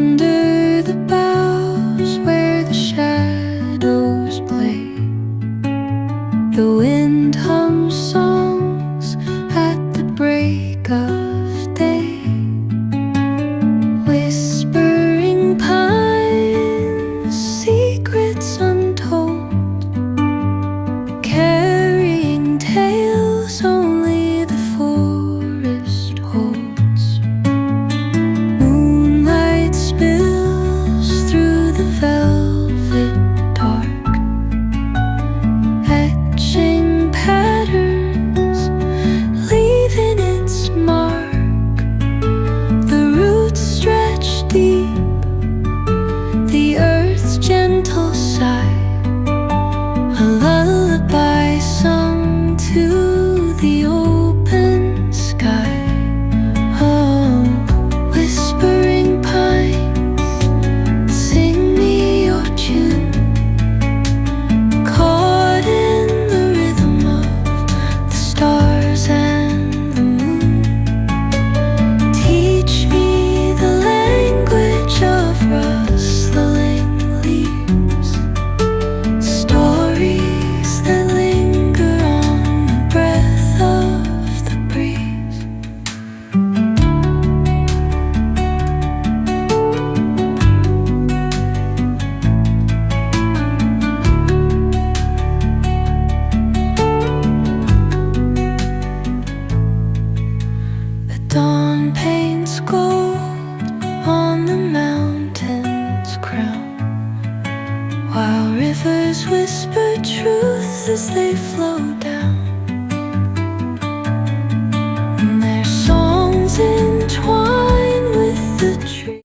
Under the boughs where the shadows play, the wind hums songs at the break of day. Whispering pines, secrets untold, carrying tales only the forest holds. Moonlight spills through the velvet dark, etching patterns, leaving its mark. The roots stretch deep, the earth's gentle sigh, a lullaby sung to the open sky. Oh, whispering pines, sing me your tune, caught in the rhythm of the stars and the moon. Teach me the language of rustling leaves, stories that linger on the breath of the breeze. The dawn paints gold on the mountain's crown, while rivers whisper truth as they flow down.